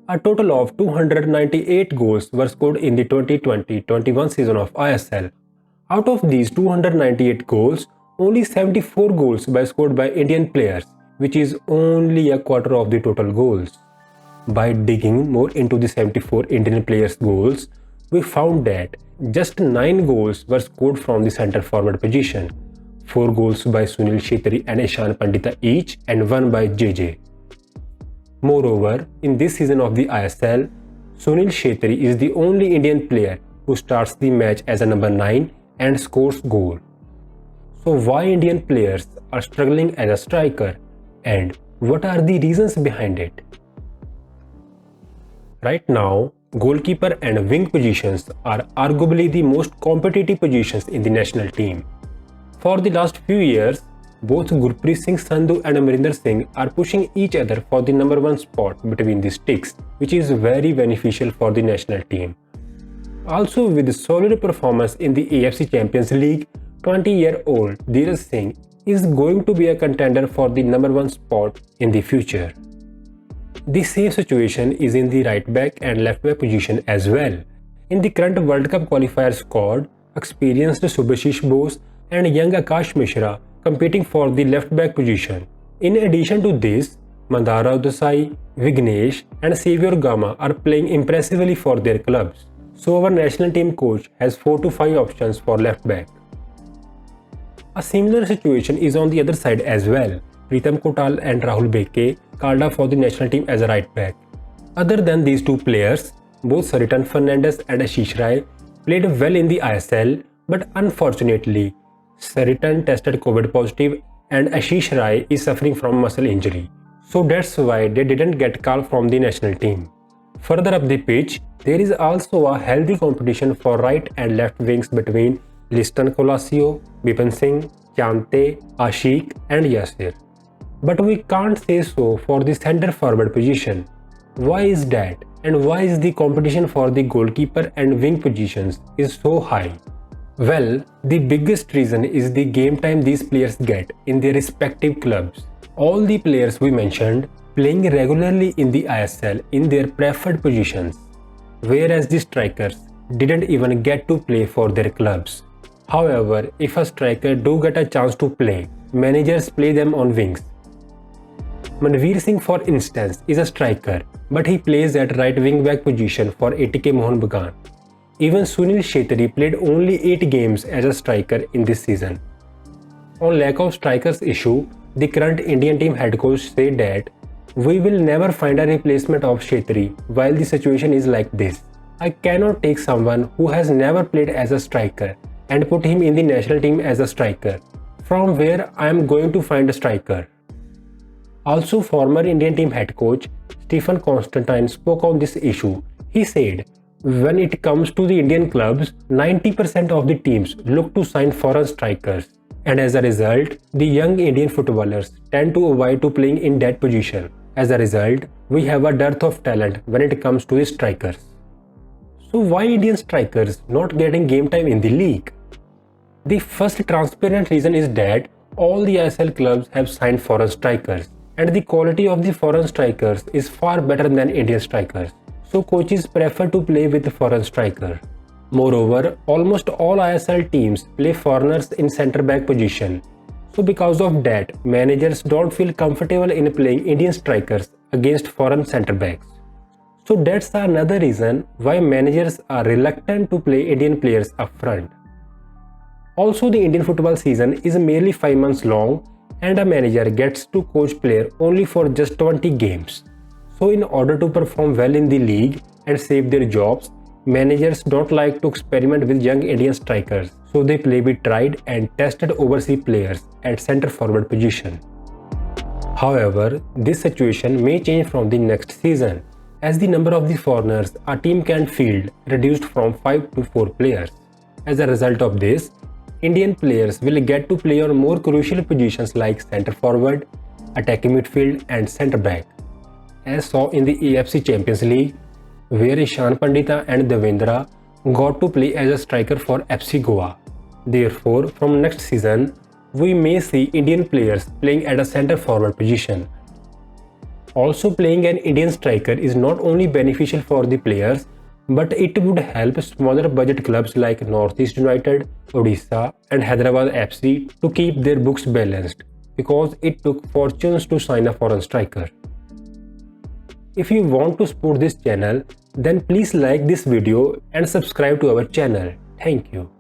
A total of 298 goals were scored in the 2020-21 season of ISL. Out of these 298 goals, only 74 goals were scored by Indian players, which is only a quarter of the total goals. By digging more into the 74 Indian players' goals, we found that just 9 goals were scored from the centre forward position, 4 goals by Sunil Chhetri and Ishan Pandita each, and 1 by JJ. Moreover, in this season of the ISL, Sunil Chhetri is the only Indian player who starts the match as a number 9 and scores goal. So why Indian players are struggling as a striker, and what are the reasons behind it? Right now, goalkeeper and wing positions are arguably the most competitive positions in the national team. For the last few years, both Gurpreet Singh Sandhu and Amarinder Singh are pushing each other for the number 1 spot between the sticks, which is very beneficial for the national team. Also, with solid performance in the AFC Champions League, 20-year-old Dheeraj Singh is going to be a contender for the number 1 spot in the future. The same situation is in the right back and left back position as well. In the current World Cup qualifier squad, experienced Subhashish Bose and young Akash Mishra competing for the left back position. In addition to this, Mandara Desai, Vignesh and Xavier Gama are playing impressively for their clubs. So our national team coach has 4 to 5 options for left back. A similar situation is on the other side as well. Pritam Kotal and Rahul Beke called up for the national team as a right back. Other than these two players, both Saritan Fernandez and Ashish Rai played well in the ISL, but unfortunately, Saritan tested COVID positive and Ashish Rai is suffering from muscle injury. So that's why they didn't get called from the national team. Further up the pitch, there is also a healthy competition for right and left wings between Liston Colasio, Bipin Singh, Chante, Ashik and Yasir. But we can't say so for the centre forward position. Why is that? And why is the competition for the goalkeeper and wing positions is so high? Well, the biggest reason is the game time these players get in their respective clubs. All the players we mentioned playing regularly in the ISL in their preferred positions, whereas the strikers didn't even get to play for their clubs. However, if a striker do get a chance to play, managers play them on wings. Manveer Singh, for instance, is a striker, but he plays at right wing back position for ATK Mohun Bagan. Even Sunil Chhetri played only 8 games as a striker in this season. On lack of strikers issue, the current Indian team head coach said that we will never find a replacement of Chhetri while the situation is like this. I cannot take someone who has never played as a striker and put him in the national team as a striker. From where I am going to find a striker? Also, former Indian team head coach Stephen Constantine spoke on this issue. He said, when it comes to the Indian clubs, 90% of the teams look to sign foreign strikers, and as a result, the young Indian footballers tend to avoid to playing in that position. As a result, we have a dearth of talent when it comes to the strikers. So why Indian strikers not getting game time in the league? The first transparent reason is that all the ISL clubs have signed foreign strikers, and the quality of the foreign strikers is far better than Indian strikers. So coaches prefer to play with the foreign striker. Moreover, almost all ISL teams play foreigners in centre back position. So because of that, managers don't feel comfortable in playing Indian strikers against foreign centre backs. So that's another reason why managers are reluctant to play Indian players up front. Also, the Indian football season is merely 5 months long, and a manager gets to coach player only for just 20 games. So in order to perform well in the league and save their jobs, managers don't like to experiment with young Indian strikers, so they play with tried and tested overseas players at centre forward position. However, this situation may change from the next season, as the number of the foreigners a team can field reduced from 5 to 4 players. As a result of this, Indian players will get to play on more crucial positions like centre forward, attacking midfield and centre back, as saw in the AFC Champions League, where Ishan Pandita and Devendra got to play as a striker for FC Goa. Therefore, from next season, we may see Indian players playing at a centre forward position. Also, playing an Indian striker is not only beneficial for the players, but it would help smaller budget clubs like Northeast United, Odisha, and Hyderabad FC to keep their books balanced, because it took fortunes to sign a foreign striker. If you want to support this channel, then please like this video and subscribe to our channel. Thank you.